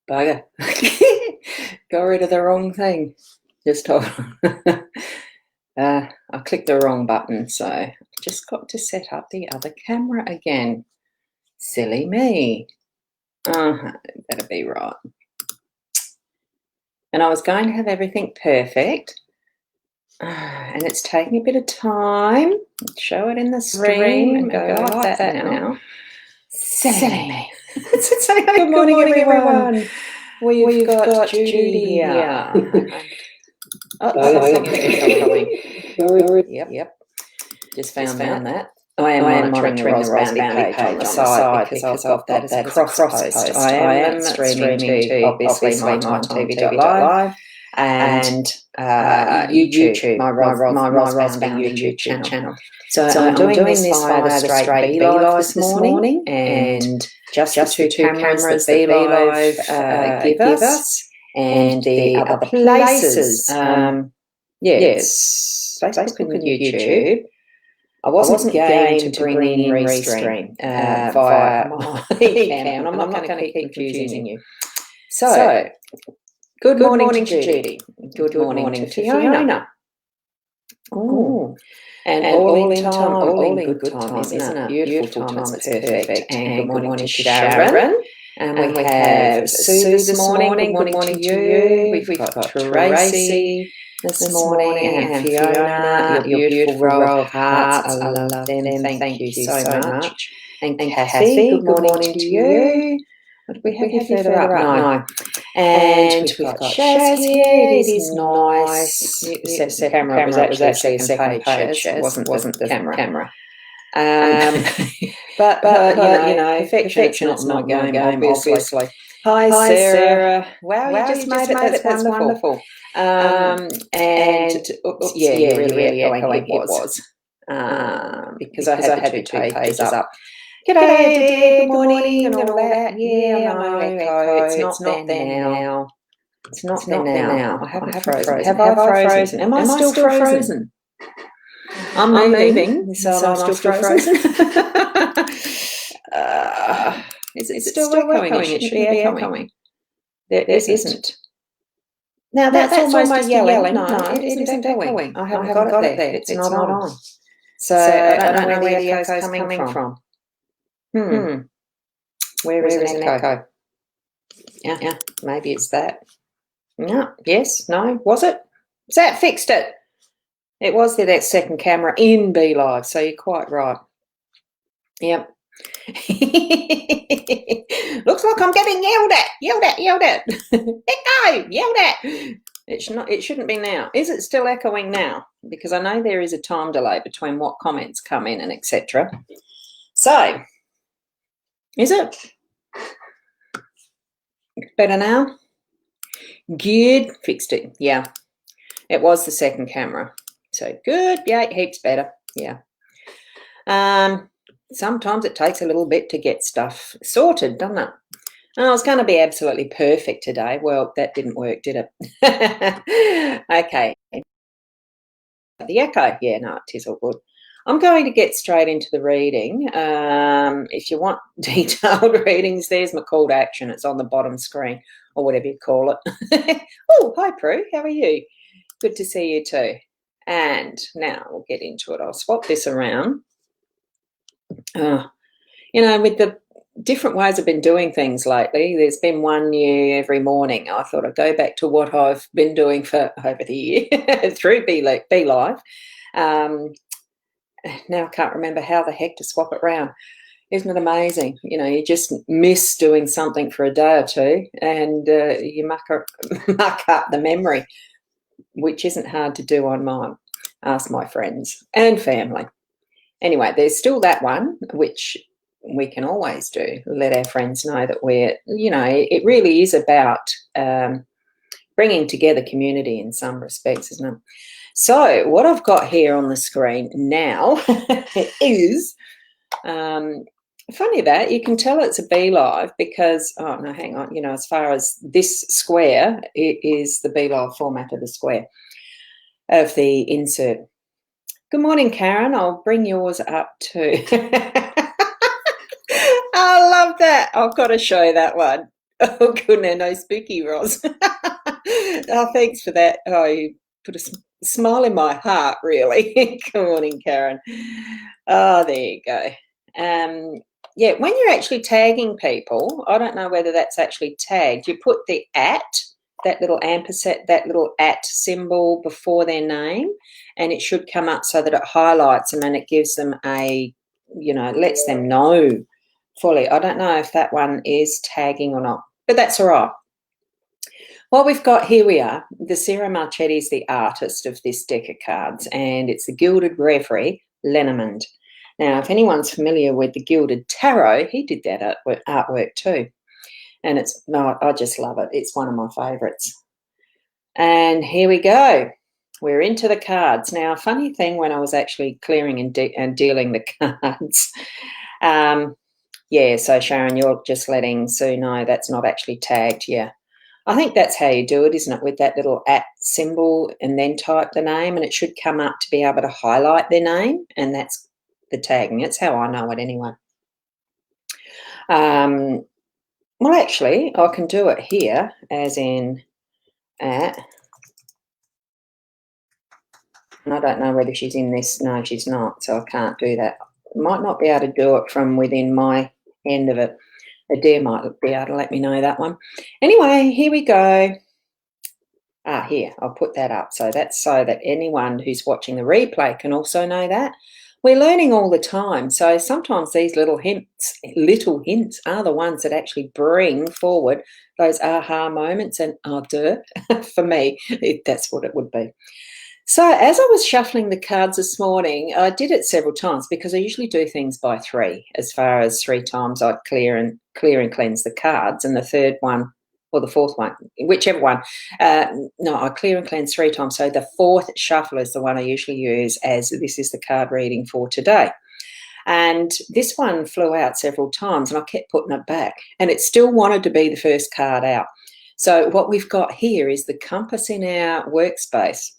Bugger. Got rid of the wrong thing. Just hold on. I clicked the wrong button, so I've just got to set up the other camera again. Silly me. Better be right. And I was going to have everything perfect. And it's taking a bit of time. Show it in the screen and go like that now. Silly me. Good morning, everyone. We've got Judy here. Yep. Just found that. I am monitoring the Ross Bounty page on the side because I've got that as a cross post. I am streaming to obviously mytimetv.live and YouTube, my Ross Bounty YouTube channel. So I'm doing this via the straight B-Live this morning, and just the two cameras that B-Live give us, and the other places. Yes, Facebook and YouTube. I wasn't going to bring in Restream via my cam, and I'm not going to keep confusing you. So, good morning to Judy. Good morning to Fiona. Oh, and all in good time, isn't it? Beautiful time, it's perfect. And good morning to Sharon. And we have Sue this morning. Good morning to you. We've got Tracy this morning, and Fiona, your beautiful row of hearts. I love them. Thank you so much. And Kathy, good morning to you. What do we have here further up? No. And we've got Shaz here. It is nice. The camera was actually a second page. It wasn't the camera. But you know, perfection's not my game, obviously. Hi, Sarah. Wow, you just made it. That's wonderful. And oops, yeah, you're really echoing. It was because I had the two pages up. G'day, dear, good morning, and all that. Yeah, I know, echo. It's not there now. It's not there now. I haven't frozen. Have I frozen? Am I still frozen? I'm moving, so I'm still frozen. Is it still echoing? It shouldn't be echoing. There isn't. Now that's almost yelling. No, it isn't echoing. I haven't got it there. It's not on. So I don't know where the echo's coming from. Where is an echo? Yeah, maybe it's that. No, yes, no, was it? That fixed it. It was that second camera in B-Live, so you're quite right. Yep. Looks like I'm getting yelled at. Echo, yelled at. It shouldn't be now. Is it still echoing now? Because I know there is a time delay between what comments come in and etc. So, is it better now? Good, fixed it. Yeah, it was the second camera. So good, yeah, heaps better. Yeah. Sometimes it takes a little bit to get stuff sorted, doesn't it? I was going to be absolutely perfect today. Well, that didn't work, did it? Okay. The echo. Yeah, no, it is all good. I'm going to get straight into the reading. If you want detailed readings, there's my call to action. It's on the bottom screen, or whatever you call it. Oh, hi, Prue. How are you? Good to see you too. And now we'll get into it. I'll swap this around. You know, with the different ways I've been doing things lately, there's been one new every morning. I thought I'd go back to what I've been doing for over the year through B-Live. Now I can't remember how the heck to swap it around. Isn't it amazing? You know, you just miss doing something for a day or two and you muck up the memory, which isn't hard to do on mine. Ask my friends and family. Anyway, there's still that one, which we can always do. Let our friends know that we're, you know, it really is about bringing together community in some respects, isn't it? So what I've got here on the screen now is, funny that, you can tell it's a B-Live because, oh, no, hang on, you know, as far as this square, it is the B-Live format of the square, of the insert. Good morning, Karen. I'll bring yours up too. I love that. I've got to show that one. Oh, goodness, no spooky, Roz. Oh, thanks for that. Oh, you put a smile in my heart, really. Good morning, Karen. Oh, there you go. Yeah, when you're actually tagging people, I don't know whether that's actually tagged. You put the at, that little ampersand, that little at symbol before their name, and it should come up so that it highlights them and it gives them a, lets them know fully. I don't know if that one is tagging or not, but that's all right. What we've got here, we are. The Sarah Marchetti is the artist of this deck of cards, and it's the Gilded Reverie, Lenormand. Now, if anyone's familiar with the Gilded Tarot, he did that artwork too. And I just love it. It's one of my favourites. And here we go. We're into the cards. Now, a funny thing when I was actually clearing and dealing the cards, yeah, so Sharon, you're just letting Sue know that's not actually tagged, yeah. I think that's how you do it, isn't it, with that little at symbol and then type the name, and it should come up to be able to highlight their name, and that's the tagging. It's how I know it anyway. Well, actually, I can do it here, as in at. And I don't know whether she's in this. No, she's not, so I can't do that. I might not be able to do it from within my end of it. Adair might be able to let me know that one. Anyway, here we go. Here, I'll put that up. So that's so that anyone who's watching the replay can also know that. We're learning all the time. So sometimes these little hints are the ones that actually bring forward those aha moments and for me, that's what it would be. So as I was shuffling the cards this morning, I did it several times because I usually do things by 3. As far as 3 times I'd clear and cleanse the cards, and the third one or the fourth one, whichever one. No, I clear and cleanse 3 times. So the fourth shuffle is the one I usually use, as this is the card reading for today. And this one flew out several times and I kept putting it back, and it still wanted to be the first card out. So what we've got here is the compass in our workspace.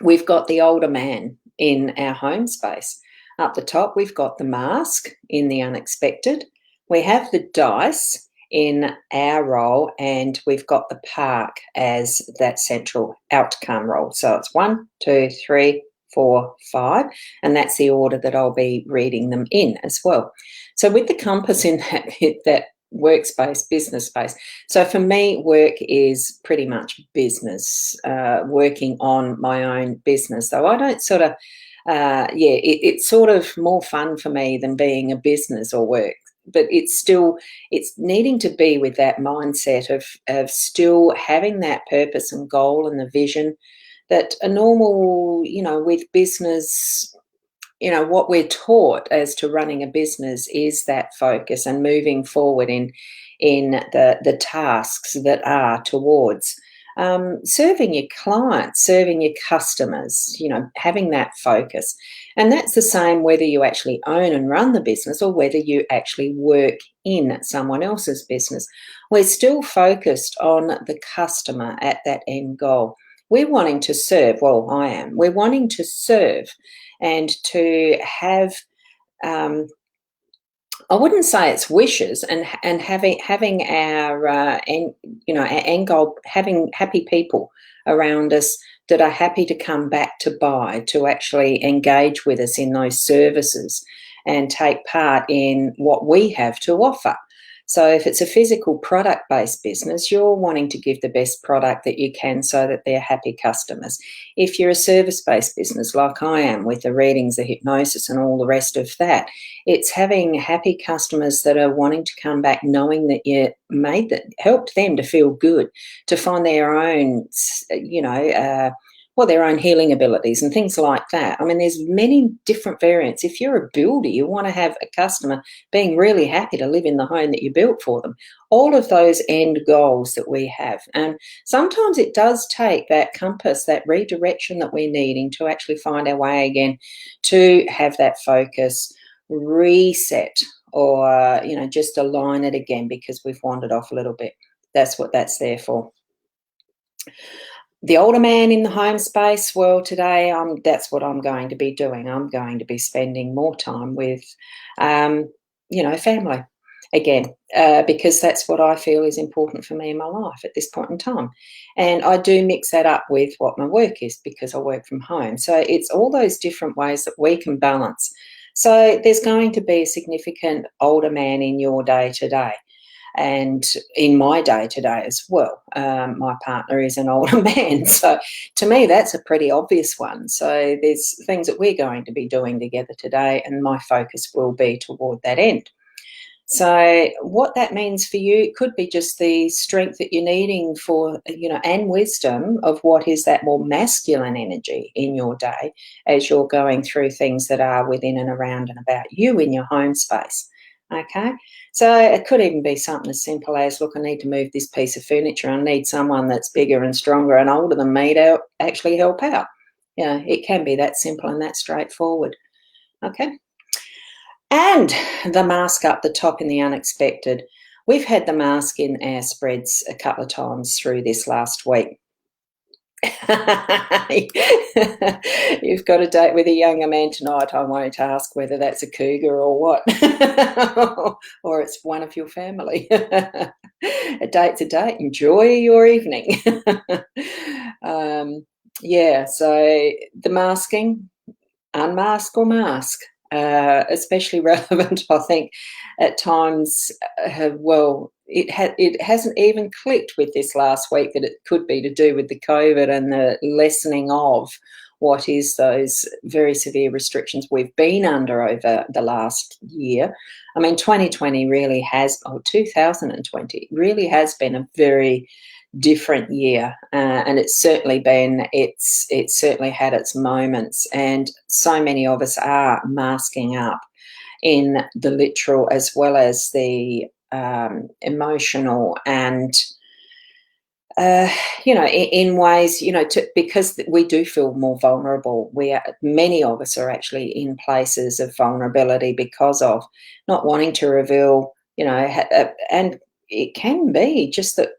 We've got the older man in our home space. Up the top, we've got the mask in the unexpected. We have the dice in our role, and we've got the park as that central outcome role. So it's 1, 2, 3, 4, 5, and that's the order that I'll be reading them in as well. So with the compass in that workspace, business space. So for me, work is pretty much business, working on my own business. So I don't sort of, it's sort of more fun for me than being a business or work. But it's needing to be with that mindset of still having that purpose and goal and the vision that a normal, with business, what we're taught as to running a business is that focus and moving forward in the tasks that are towards serving your clients, serving your customers, having that focus. And that's the same whether you actually own and run the business or whether you actually work in someone else's business. We're still focused on the customer at that end goal. We're wanting to serve, well, I am. We're wanting to serve and to have, I wouldn't say it's wishes, and having our our end goal, having happy people around us that are happy to come back to buy, to actually engage with us in those services and take part in what we have to offer. So if it's a physical product-based business, you're wanting to give the best product that you can so that they're happy customers. If you're a service-based business like I am, with the readings, the hypnosis and all the rest of that, it's having happy customers that are wanting to come back knowing that you helped them to feel good, to find their own, their own healing abilities and things like that. I mean, there's many different variants. If you're a builder, you want to have a customer being really happy to live in the home that you built for them. All of those end goals that we have. And sometimes it does take that compass, that redirection that we're needing to actually find our way again, to have that focus reset or, just align it again because we've wandered off a little bit. That's what that's there for. The older man in the home space, well, today that's what I'm going to be doing. I'm going to be spending more time with, family. again, because that's what I feel is important for me in my life at this point in time. And I do mix that up with what my work is because I work from home. So it's all those different ways that we can balance. So there's going to be a significant older man in your day to day and in my day to day as well. My partner is an older man. So to me, that's a pretty obvious one. So there's things that we're going to be doing together today, and my focus will be toward that end. So what that means for you could be just the strength that you're needing for, and wisdom of what is that more masculine energy in your day as you're going through things that are within and around and about you in your home space. Okay. So it could even be something as simple as, look, I need to move this piece of furniture. I need someone that's bigger and stronger and older than me to actually help out. It can be that simple and that straightforward. Okay. And the mask up the top in the unexpected. We've had the mask in our spreads a couple of times through this last week. You've got a date with a younger man tonight. I won't ask whether that's a cougar or what, or it's one of your family. A date's a date. Enjoy your evening. So the masking, unmask or mask, especially relevant, I think, at times. It hasn't even clicked with this last week that it could be to do with the COVID and the lessening of what is those very severe restrictions we've been under over the last year. I mean, 2020 really has, 2020 really has been a very different year, and it's certainly certainly had its moments, and so many of us are masking up in the literal as well as the emotional, and in ways, because we do feel more vulnerable. Many of us are actually in places of vulnerability because of not wanting to reveal, and it can be just that.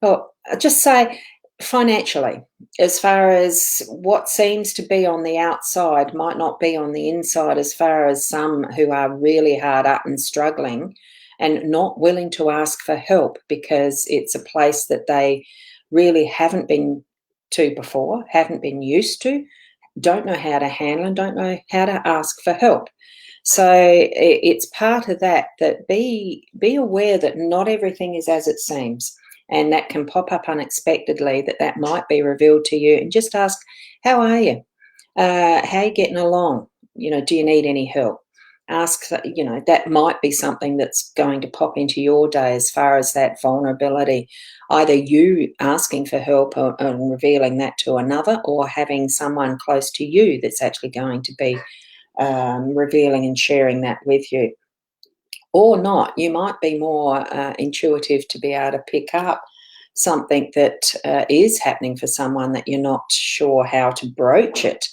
Well, I'll just say financially, as far as what seems to be on the outside might not be on the inside, as far as some who are really hard up and struggling and not willing to ask for help because it's a place that they really haven't been to before, haven't been used to, don't know how to handle and don't know how to ask for help. So it's part of that be aware that not everything is as it seems, and that can pop up unexpectedly, that might be revealed to you, and just ask, how are you? How are you getting along? Do you need any help? Ask, that might be something that's going to pop into your day as far as that vulnerability, either you asking for help and revealing that to another, or having someone close to you that's actually going to be revealing and sharing that with you. Or not. You might be more intuitive to be able to pick up something that is happening for someone that you're not sure how to broach it,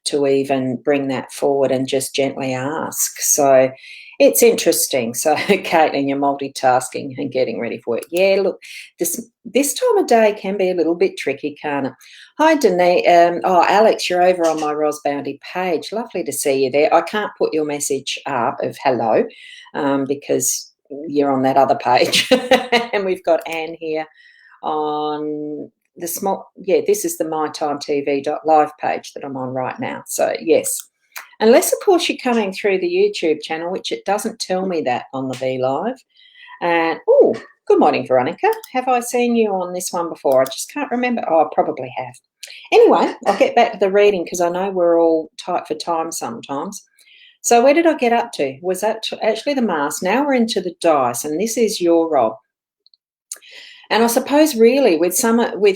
to even bring that forward and just gently ask. So it's interesting. So, Caitlin, you're multitasking and getting ready for work. Yeah, look, this time of day can be a little bit tricky, can't it? Hi, Denise. Alex, you're over on my Ros Bounty page. Lovely to see you there. I can't put your message up of hello because you're on that other page. And we've got Anne here on this is the mytimetv.live page that I'm on right now. So yes, unless of course you're coming through the YouTube channel, which it doesn't tell me that on the Be Live. And good morning, Veronica. Have I seen you on this one before? I just can't remember. I probably have. Anyway, I'll get back to the reading because I know we're all tight for time sometimes. So where did I get up to? Was that actually the mask? Now we're into the dice, and this is your role. And I suppose really with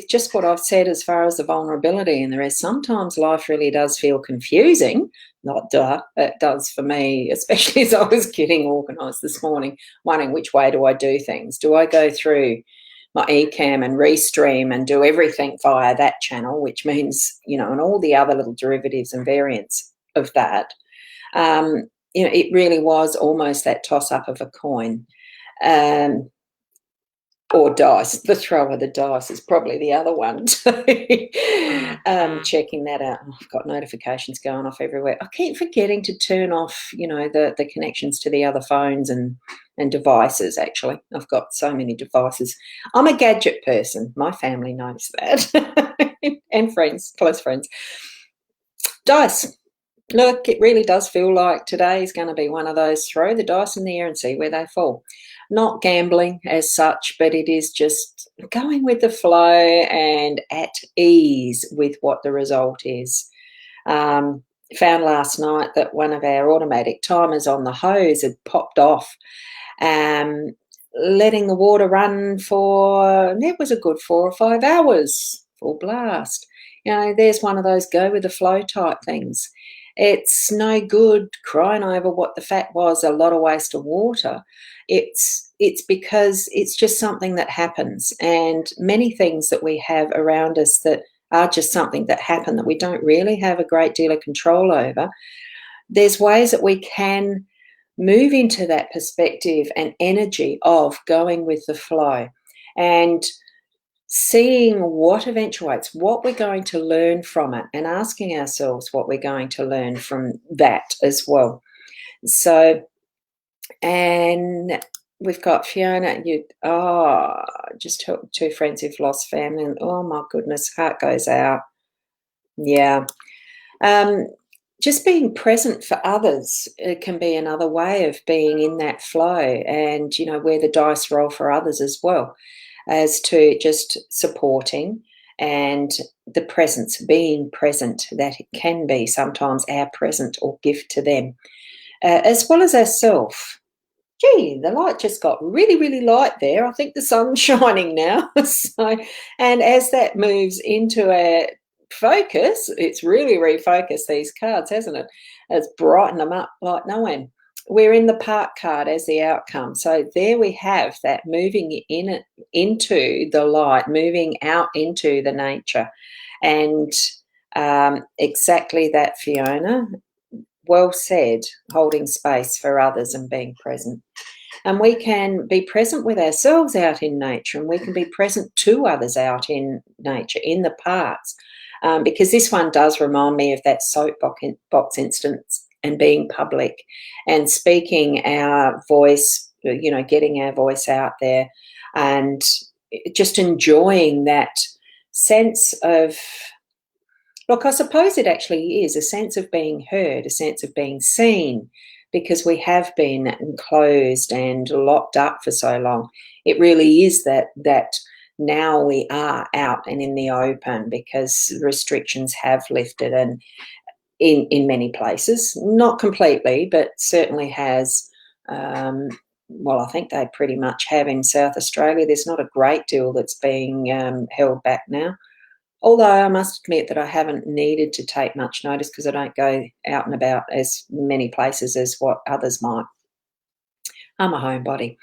just what I've said as far as the vulnerability and the rest, sometimes life really does feel confusing. Not duh, it does for me, especially as I was getting organised this morning, wondering which way do I do things? Do I go through my eCam and restream and do everything via that channel, which means, and all the other little derivatives and variants of that. It really was almost that toss-up of a coin. or dice. The throw of the dice is probably the other one too. Checking that out. Oh, I've got notifications going off everywhere. I keep forgetting to turn off, the connections to the other phones and devices, actually. I've got so many devices. I'm a gadget person. My family knows that. And friends, close friends. Dice. Look, it really does feel like today is going to be one of those throw the dice in the air and see where they fall. Not gambling as such, but it is just going with the flow and at ease with what the result is. Found last night that one of our automatic timers on the hose had popped off, letting the water run for, it was a good 4 or 5 hours, full blast. There's one of those go with the flow type things. It's no good crying over what the fact was a lot of waste of water. It's because it's just something that happens, and many things that we have around us that are just something that happen that we don't really have a great deal of control over. There's ways that we can move into that perspective and energy of going with the flow and seeing what eventuates, what we're going to learn from it, and asking ourselves what we're going to learn from that as well. So, and we've got Fiona, just two friends who've lost family, and oh my goodness, heart goes out. Yeah. Just being present for others, it can be another way of being in that flow, and where the dice roll for others as well, as to just supporting and the presence, being present, that it can be sometimes our present or gift to them, as well as ourself. Gee, the light just got really, really light there. I think the sun's shining now. So, and as that moves into our focus, it's really refocused these cards, hasn't it? It's brightened them up like no end. We're in the park card as the outcome. So there we have that moving into the light, moving out into the nature. And exactly that, Fiona. Well said, holding space for others and being present. And we can be present with ourselves out in nature, and we can be present to others out in nature, in the parks. Because this one does remind me of that soapbox instance and being public and speaking our voice, getting our voice out there and just enjoying that sense of, look, I suppose it actually is a sense of being heard, a sense of being seen, because we have been enclosed and locked up for so long. It really is that now we are out and in the open because restrictions have lifted, and in many places, not completely, but certainly has. Well, I think they pretty much have in South Australia. There's not a great deal that's being held back now. Although I must admit that I haven't needed to take much notice because I don't go out and about as many places as what others might. I'm a homebody.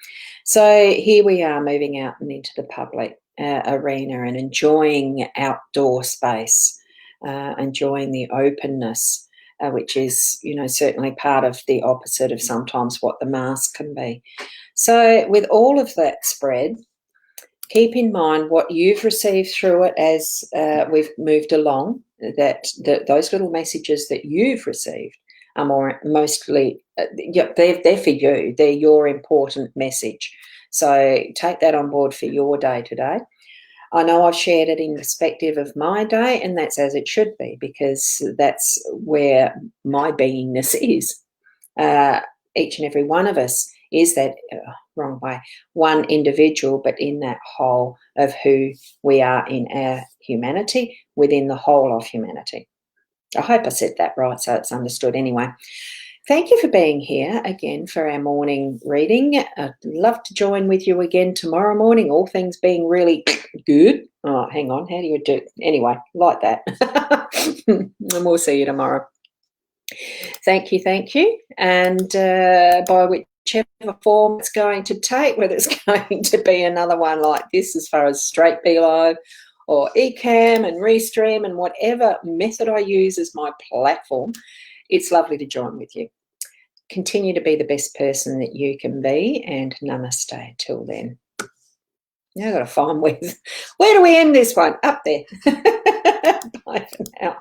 So here we are moving out and into the public arena and enjoying outdoor space, enjoying the openness, which is, certainly part of the opposite of sometimes what the mask can be. So with all of that spread, keep in mind what you've received through it as we've moved along, that those little messages that you've received are mostly, they're for you. They're your important message. So take that on board for your day today. I know I've shared it in perspective of my day, and that's as it should be, because that's where my beingness is. Each and every one of us is that, wrong way, one individual, but in that whole of who we are in our humanity, within the whole of humanity. I hope I said that right, so it's understood anyway. Thank you for being here again for our morning reading. I'd love to join with you again tomorrow morning, all things being really good. Oh, hang on, how do you do it? Anyway, like that. And we'll see you tomorrow. Thank you. And by whichever form it's going to take, whether it's going to be another one like this as far as straight Be Live or eCam and Restream and whatever method I use as my platform, it's lovely to join with you. Continue to be the best person that you can be, and namaste till then. Now I've got to find where do we end this one? Up there. Bye for now.